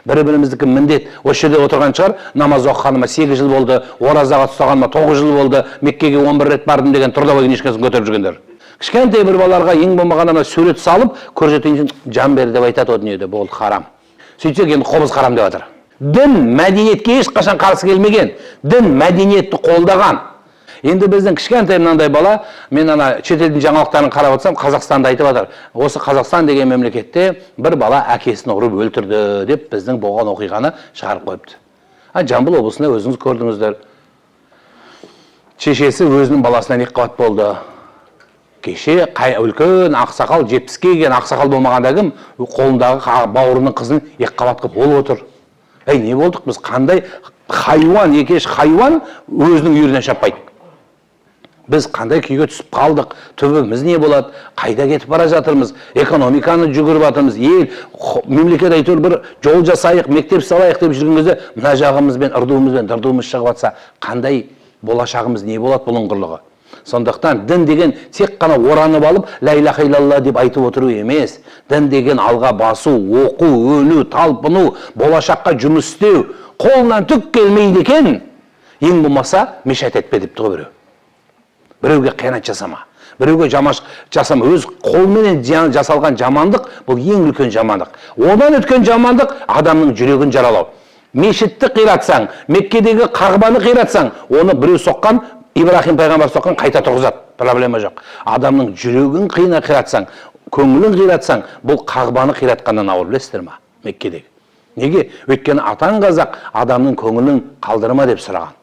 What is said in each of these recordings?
Бір-біріміздікі міндет. Осы жерде отырған шығар, намаз оқығаныма 8 жыл болды, оразаға ұстағаныма 9 жыл болды, Меккеге 11 рет бардым деген трудовой книжкасын көтеріп жүргендер. Кішкентай бір балаларға ең болмағанда сурет салып, көрсетейін жан бер деп айтады о дүниеде, бұл харам. Сөйтсек енді қобыз харам деп жатыр. Дін мәдениетке ешқашан қарсы келмеген, дін мәдениетті қолдаған. Енді біздің кішкентай мынандай бала, мен ана шетелдің жаңалықтарын қарап отырсам, Қазақстанды айтып жатыр. Осы Қазақстан деген мемлекетте бір бала әкесін ұрып өлтірді деп біздің болған оқиғаны шығарып қойыпты. Жамбыл облысында өзіңіз көрдіңіздер. Шешесі өзінің баласынан екіқабат болды. Кеше үлкен ақсақал, 70-ке келген ақсақал болмағанда кім қолындағы бауырының қызын екіқабат қылып болып отыр. Не болдық біз? Қандай хайуан, екеш хайуан өзінің үйірінен шаппайды. Біз қандай күйге түсіп қалдық, түбіміз не болады, қайда кетіп бара жатырмыз, экономиканы жүгіріп жатырмыз, ел, мемлекет әйтеуір бір жол жасайық, мектеп салайық деп жүрген кезде, мына жағымызбен, ырдуымызбен, дырдуымыз шығып жатса, қандай болашағымыз не болады бұның құрлығы. Сондықтан дін деген тек қана оранып алып, ла илаха илlallah деп айтып отыру емес. Дін деген алға басу, оқу, өлу, талпыну, болашаққа жұмыс істеу, қолынан түк келмейді екен. Ең болмаса мешайт етпе депті ғой біреу. Біреуге қиянат жасама, біреуге жамандық жасама. Өз қолменен жасалған жамандық бұл ең үлкен жамандық. Одан өткен жамандық адамның жүрегін жаралау. Мешітті қиратсаң, Меккедегі Қағбаны қиратсаң, оны біреу соққан, Ибрахим пайғамбар соққан, қайта тұрғызады. Проблема жоқ. Адамның жүрегін қиратсаң, көңілін қиратсаң, бұл Қағбаны қиратқаннан ауыр, білесіздер ме? Меккедегі. Неге? Өйткені атаң қазақ адамның көңілін қалдырма деп сұраған.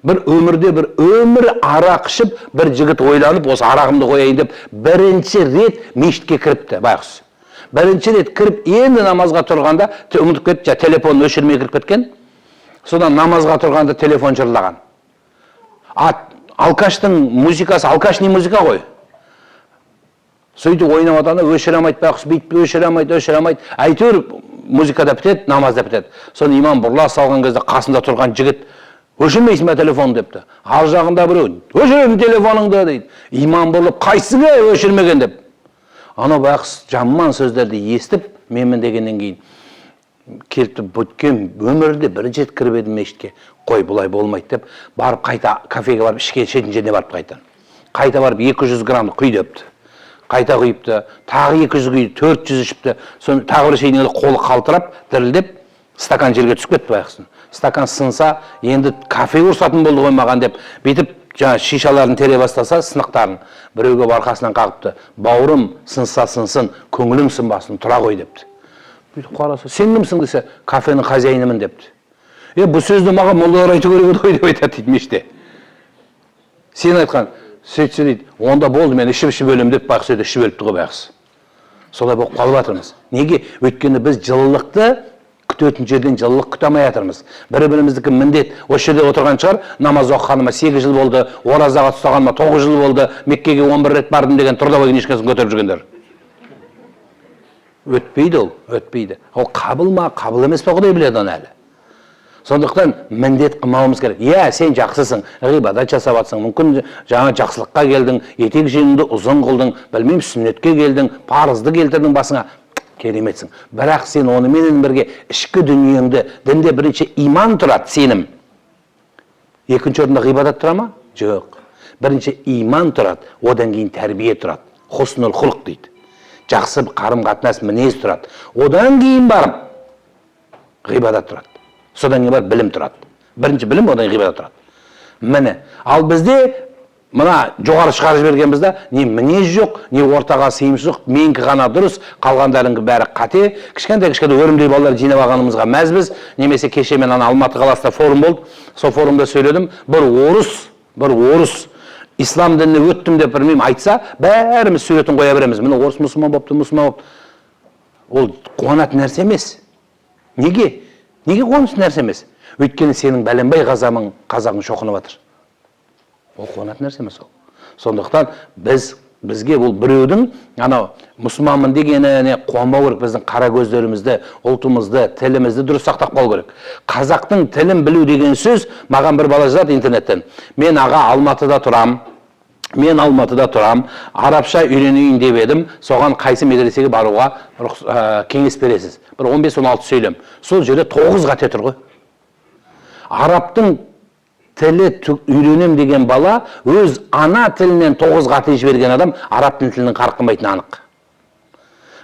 Бір өмірде бір өмір арақ ішіп, бір жігіт ойланып, осы арағымды қояйын деп, бірінші рет мешітке кіріпті, байқұс. Бірінші рет кіріп, енді намазға тұрғанда, ұмытып кетті, телефонын өшірмей кіріп кеткен. Содан намазға тұрғанда телефон жырлаған. Алкаштың музыкасы, алкашный музыка ғой. Сөйтіп ойнап атаны өшіремайды, байқұс, бүйтіп өшіремайды. Әйтеуір музыкада бітеді, намазда бітеді. Соны имам бұрла салған кезде қасында тұрған жігіт өшірмейсің бе телефон депті. Ар жағында біреу, өшірем телефоныңды дейді. Имам бұрылып, қайсыңа өшірмеген деп. Ана байқұс жаман сөздерді естіп, менмін дегеннен кейін келіпті, бүткен өмірде бірінші рет кіріп едім мешітке. Қой, бұлай болмайды деп, барып қайта кафеге барып, ішке шетін жеріне барып қайта. Қайта барып 200 грамды құй депті. Қайта құйыпты, тағы 200 құйды, 400 ішіпті. Соны тағы бір шейін қолы қалтырап, дірілдеп, стакан жерге түсіп кетті байқысын. Стакан сынса, енді кафе ұрсатын болды қоймаған деп, бетіп шишаларын тере бастаса, сынықтарын біреуге барқасынан қағыпты. Бауырым сынса сынсын, көңілім сынбасын, тұра қой депті. Бүйтіп қараса, сен кімсің десе, кафенің хозяинымын депті. Бұл сөзді маған молдалар айту керек еді ғой деп айтады дейді мешітте. Сен айтқан, сөйтсе дейді, онда болды, мен ішіп өлем деп байқысы еді, ішіп өліпті ғой байқысы. Солай болып қалып жатырмыз. Неге? Өйткені біз жылылықты күтетін жерден жылылық күте алмай жатырмыз. Бір-біріміздікі міндет. Осы жерде отырған шығар, намаз оқығаныма 8 жыл болды, оразаға ұстағаныма 9 жыл болды, Меккеге 11 рет бардым деген трудовой книжкасын көтеріп жүргендер. Өтпейді ол, өтпейді. Ол қабыл ма, қабыл емес па Құдай біледі оны әлі. Сондықтан міндет қылмауымыз керек. Сен жақсысың, ғибадат жасап жатсың, мүмкін жаңа жақсылыққа келдің, етек жеңіңді ұзын қылдың, білмеймін, сүннетке келдің, парызды келтірдің басыңа. Кереметсің. Бірақ сен онымен бірге ішкі дүниеңді, дінде бірінші иман тұрады, сенім. Екінші орында ғибадат тұра ма? Жоқ. Бірінші иман тұрады, одан кейін тәрбие тұрады. Хұснул құлық дейді. Жақсы қарым қатынас мінез тұрады. Одан кейін барып ғибадат тұрады. Содан кейін барып білім тұрады. Бірінші білім, одан кейін ғибадат тұрады. Міне. Ал бізде мына жоғары шығарып жібергенбізде не мінез жоқ, не ортаға сыйымсыз жоқ, менікі ғана дұрыс, қалғандарының бәрі қате. Кішкентай өрімдей балалар жинап алғанымызға мәзбіз. Немесе кеше мен Алматы қаласында форум болды. Сол форумда сөйледім. Бір орыс ислам дініне өттім деп білмеймін айтса, бәріміз суретін қоя береміз. Міне орыс мұсылман болыпты, мұсылман болыпты. Ол қуанатын нәрсе емес. Неге? Неге қуанатын нәрсе емес? Өйткені сенің бәленбай қазағың шоқынып жатыр. Ол қуанатын нәрсе емес ол. Сондықтан бізге бұл біреудің мұсылманмын дегеніне қуанбау керек. Біздің қара көздерімізді, ұлтымызды, тілімізді дұрыс сақтап қалу керек. Қазақтың тілін білу деген сөз, маған бір бала жазады интернеттен. Мен аға Алматыда тұрам, Мен Алматыда тұрам, арабша үйренейін деп едім, соған қайсы медресеге баруға кеңес бересіз. Бір 15-16 сөйлем. Сол жерде 9 қате тұр ғой. Арабтың тілі үйренем деген бала, өз ана тілінен 9 қате жіберген адам арабтың тілінің қарқымайтыны анық.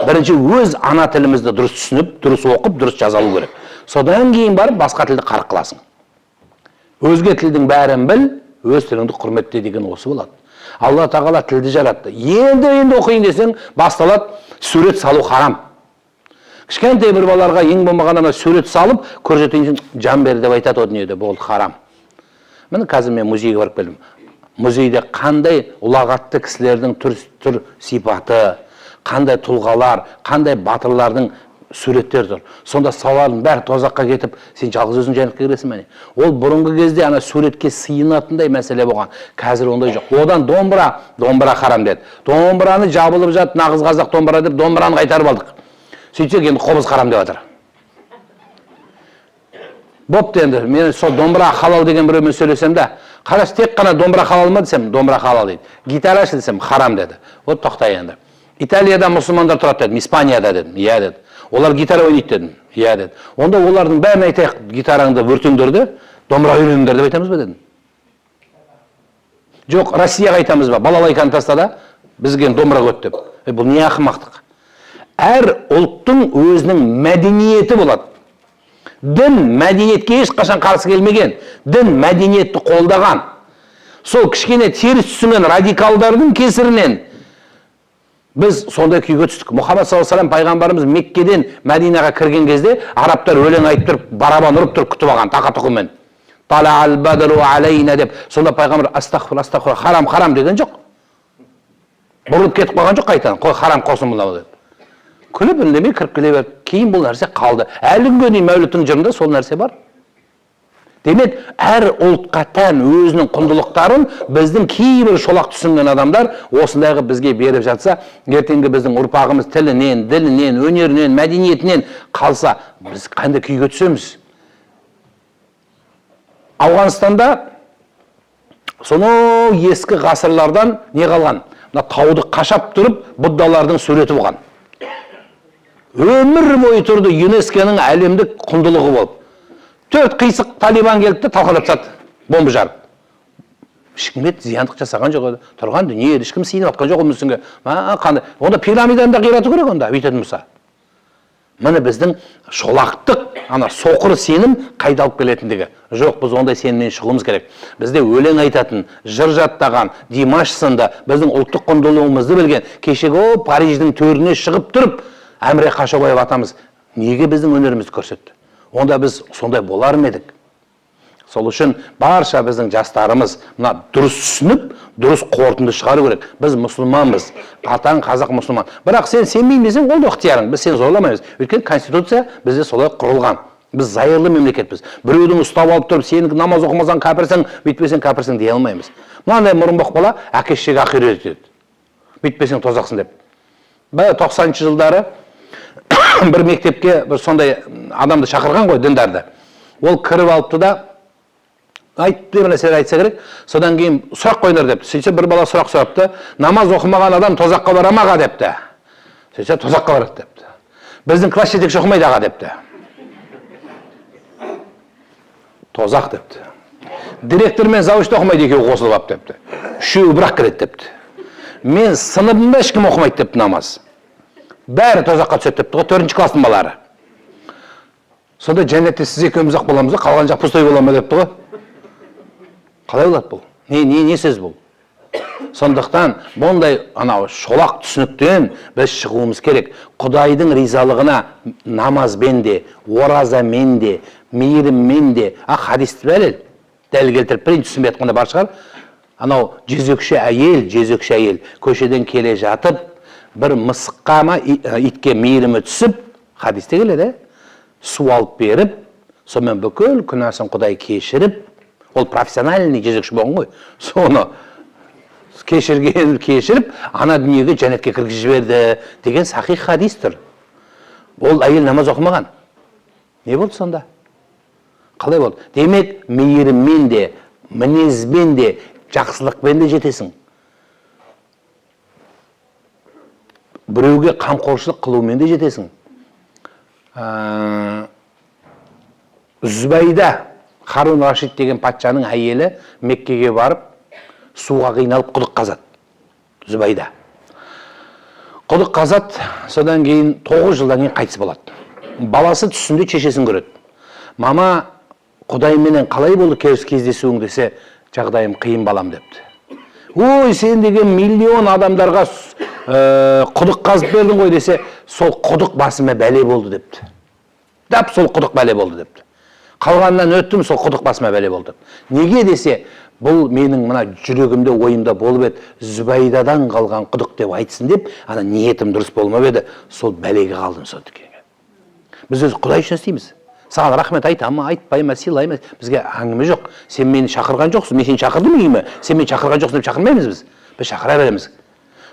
Бірінші өз ана тілімізді дұрыс түсініп, дұрыс оқып, дұрыс жазалу керек. Содан кейін барып басқа тілді қарық қыласың. Өзге тілдің бәрін біл, өз тіліңді құрметте деген осы болады. Алла тағала тілді жаратты. Енді оқиын десең, басталады сурет салу харам. Кішкентай бір балаларға ең болмағанда сурет салып, көрсетейін жан бер деп айтады о дүниеде, бұл харам. Міне қазір мен музейге барып келдім. Музейде қандай ұлағатты кісілердің түр сипаты, қандай тұлғалар, қандай батырлардың суреттер тұр. Сонда салардың бәрі тозаққа кетіп, сен жалғыз өзің жәннатқа кіресің бе? Ол бұрынғы кезде ана суретке сыйынатындай мәселе болған. Қазір ондай жоқ. Одан домбыра харам деді. Домбыраны жабылып жат, нағыз қазақ домбыра деп, домбыраны қайтарып алдық. Сөйтсек енді қобыз харам деп жатыр. Бопты енді, мен сол домбыра халал деген біреумен сөйлесем де, қараш тек қана домбыра халал ма десем, домбыра халал дейді. Гитарашы десем, харам деді. Вот тоқтай енді. Италияда мұсылмандар тұрады дедім, Испанияда дедім, иә деді. Олар гитара ойнайды дедім, иә деді. Онда олардың бәрін айтайық, гитараңды өртеңдер де, домбыра үйреніңдер деп айтамыз ба дедім. Жоқ, Россияға айтамыз ба, балалайканы тастада, бізге домбыра көт деп. Бұл не ақымақтық? Әр ұлттың өзінің мәдениеті болады. Дін мәдениетке ешқашан қарсы келмеген, дін мәдениетті қолдаған. Сол кішкене теріс түсінген радикалдардың кесірінен біз сондай күйге түстік. Мұхаммед саллаллаху алейхи пайғамбарымыз Меккеден Мәдинаға кірген кезде арабтар өлең айтып тұрып, барабан ұрып тұрып күтіп алған тақа тұқыммен. Талаал бадру алейна деп. Сонда пайғамбар астағфир, харам деген жоқ. Бұрылып кетіп қалған жоқ қайтадан. Қой харам қосын бұлау деп. Күліп үндемей кіріп келе берді. Кейін бұл нәрсе қалды. Әлі күнге дейін Мәуліттің жырында сол нәрсе бар. Демек, әр ұлтқа тән өзінің құндылықтарын біздің кейбір шолақ түсінген адамдар осындайғы бізге беріп жатса, ертеңгі біздің ұрпағымыз тілінен, ділінен, өнерінен, мәдениетінен қалса, біз қандай күйге түсеміз? Ауғанстанда сонау ескі ғасырлардан не қалған? Тауды қашап тұрып, бұддалардың суреті болған. Өмір бойы тұрды ЮНЕСКО-ның әлемдік құндылығы болып. 4 қисық талибан келді, талқандап тастады, бомба жарып. Ешкім зияндық жасаған жоқ еді. Тұрған дүние, ешкім сиынып атқан жоқ мүсінге. Онда пирамиданы да қирату керек онда, бүйтетін болса. Міне біздің шолақтық, соқыр сенім қайда алып келетіндігі. Жоқ, біз ондай сенімнен шығуымыз керек. Бізде өлең айтатын, жыр жаттаған, Димаш сынды, біздің ұлттық құндылығымызды білген, кешегі Париждің төріне шығып тұрып, Әміре Қашаубаев атамыз неге біздің өнерімізді көрсетті? Онда біз сондай болар ма едік? Сол үшін барша біздің жастарымыз дұрыс түсініп, дұрыс қорытынды шығару керек. Біз мұсылманбыз, қатаң қазақ мұсылман. Бірақ сен сенбеймін десең, ол да ықтиярың. Біз сені зорламаймыз. Өйткені конституция бізде солай құрылған. Біз зайырлы мемлекетпіз. Біреудің ұстап алып тұрып, сен намаз оқымасаң кәпірсің, бүйтпесең кәпірсің дей алмаймыз. Мынандай мұрынбоқ бала әке-шешеге ақыл үйретеді. Бүйтпесең тозақсың деп. 90-шы жылдары бір мектепке бір сондай адамды шақырған ғой, діндарды. Ол кіріп алыпты да, айтты бір нәрселер айтса керек, содан кейін сұрақ қойыңдар депті. Сөйтсе бір бала сұрақ сұрапты, намаз оқымаған адам тозаққа бара ма аға депті. Сөйтсе тозаққа барады депті. Біздің класс жетекші оқымайды аға депті. Тозақ депті. Директор мен завучта оқымайды, екеуі қосылып алып депті. Үшеуі бірақ кіреді депті. Мен сыныбымда ешкім оқымайды депті намаз. Бәрі тозаққа түседі депті ғой, 4-ші кластың балалары. Сонда жәннетте сіз екеуміз ақ боламыз, қалған жақ пустой бола ма депті ғой. Қалай болады бұл? Не сөз бұл? Сондықтан бұндай шолақ түсініктен біз шығуымыз керек. Құдайдың ризалығына намазбен де, оразамен де, мейіріммен де, хадисті бәрел, дәл келтіріп берейін, түсінбей айтқанда бар шығар. Жезөкше әйел көшеден келе жатып, бір мысыққа ма итке мейірімі түсіп, хадисте келеді, су алып беріп, сонымен бүкіл күнәсін Құдай кешіріп, ол профессиональный жезөкше болған ғой, соны кешіріп, ана дүниеге жәннетке кіргізіп жіберді деген сахих хадис тұр. Ол әйел намаз оқымаған. Не болды сонда? Қалай болды? Демек, мейіріммен де, мінезбен де, жақсылықпен де жетесің. біреуге қамқоршылық қылумен де жетесің. Зүбайда, Харун Рашид деген патшаның әйелі Меккеге барып, суға қиналып құдық қазады. Зүбайда. Құдық қазады, содан кейін 9 жылдан кейін қайтыс болады. Баласы түсінде шешесін көреді. Мама, Құдайменен қалай болды кездесуің десе, жағдайым қиын балам депті. Ой, сен деген миллион адамдарға құдық қазып бердің ғой десе, сол құдық басыма бәле болды депті. Дәп сол құдық бәле болды депті. Қалғаннан өттім, сол құдық басыма бәле болды. Неге десе, бұл менің мына жүрегімде, ойымда болып еді, Зүбайдадан қалған құдық деп айтсын деп, ана ниетім дұрыс болмап еді, сол бәлеге қалдым сол дүкенге. Біз өзі Құдай үшін істейміз. Саған рахмет айтама, айтпайма, сыйлайма, бізге әңгіме жоқ. Сен мені шақырған жоқсың, мен сені шақырдым үйіме, сен мені шақырған жоқсың деп шақырмаймыз біз. Біз шақыра береміз.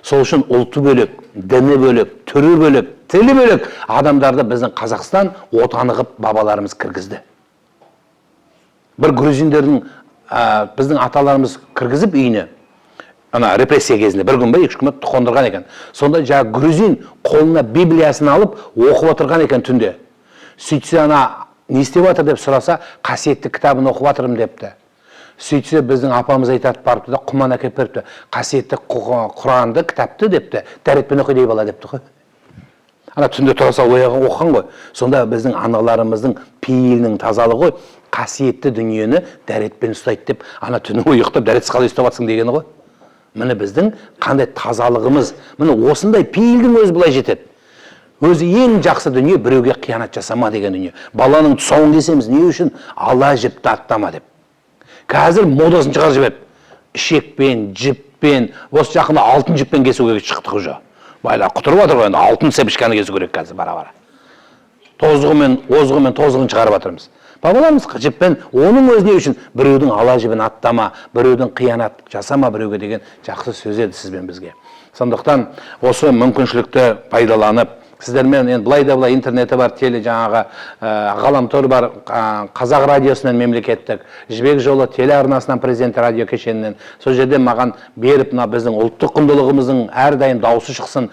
Сол үшін ұлты бөлек, діні бөлек, түрі бөлек, тілі бөлек адамдарды біздің Қазақстан отаны қып бабаларымыз кіргізді. Бір грузиндердің біздің аталарымыз кіргізіп үйіне, ана репрессия кезінде бір күн бе 2 күн қондырған екен. Сонда жаңа грузин қолына Библиясын алып оқып отырған екен түнде. Сөйтсе ана не істеп жатыр деп сұраса, қасиетті кітабын оқып жатырмын депті. Сөйтсе біздің апамыз айтады барыпты да құман әкеп беріпті. Қасиетті Құранды, кітапты депті, дәретпен оқи дей бала депті ғой. Ана түнде тұра сал оқыған ғой. Сонда біздің аналарымыздың пейілінің тазалығы ғой, қасиетті дүниені дәретпен ұстайды деп, ана түні ұйықтап дәретсіз қалай ұстап жатсың дегені ғой. Міне біздің қандай тазалығымыз, міне осындай пейілдің өзі былай жетеді. Өзі ең жақсы дүние біреуге қиянат жасама деген дүние. Баланың тұсауын кесеміз, не үшін? Ала жіпті аттама деп. Қазір модасын шығарып жіберіп, ішекпен, жіппен, осы жақында алтын жіппен кесуге шықтық уже. Байлар құтырып жатыр ғой, енді алтын сепішканы кесу керек қазір бара-бара. Тозығымен, озығымен тозығын шығарып жатырмыз. Бабаларымыз жіппен, оның өзіне үшін біреудің ала жібін аттама, біреудің қиянат жасама біреуге деген жақсы сөз еді сізбен бізге. Сондықтан осы мүмкіншілікті пайдаланып, сіздермен енді былай да былай интернеті бар, жаңағы ғаламтор бар, Қазақ радиосынан мемлекеттік, Жібек жолы телеарнасынан президент радио кешенінен, сол жерде маған беріп, біздің ұлттық құндылығымыздың әрдайым дауысы шықсын,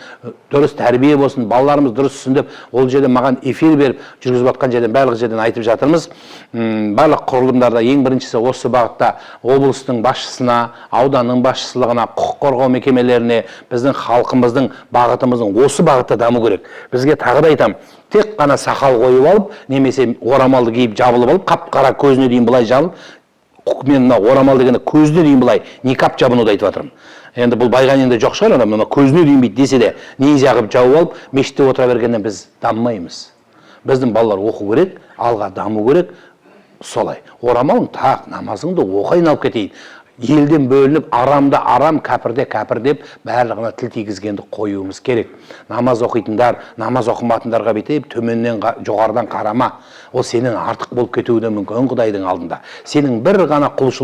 дұрыс тәрбие болсын, балаларымыз дұрыс түсін деп, ол жерде маған эфир беріп, жүргізіп жатқан жерден барлық жерден айтып жатырмыз. Барлық құрылымдарда ең біріншісі осы бағытта облыстың басшысына, ауданның басшылығына, құқық қорғау мекемелеріне, біздің халқымыздың бағытымыздың осы бағытта даму керек. Бізге тағы да айтам, тек қана сақал қойып алып, немесе орамалды киіп жабылып алып, қап-қара көзіне дейін былай жабылып, мен мына орамал дегенде көзіне дейін былай никап жабынуды айтып жатырмын. Енді бұл байғанинде жоқ шығар, мына көзіне дейін бүйт десе де, не жағып жауып алып, мешітте отыра бергеннен біз дамымаймыз. Біздің балалар оқу керек, алға даму керек. Солай. Орамалың тақ, намазыңды оқы, айналып кетейін. Елден бөлініп, арамда арам, кәпірде кәпір деп барлығына тіл тигізгенді қоюымыз керек. Намаз оқитындар, намаз оқымайтындарға бүйтіп төменнен жоғарыдан қарама. Ол сенің артық болып кетуі де мүмкін Құдайдың алдында. Сенің бір ғана құлшылық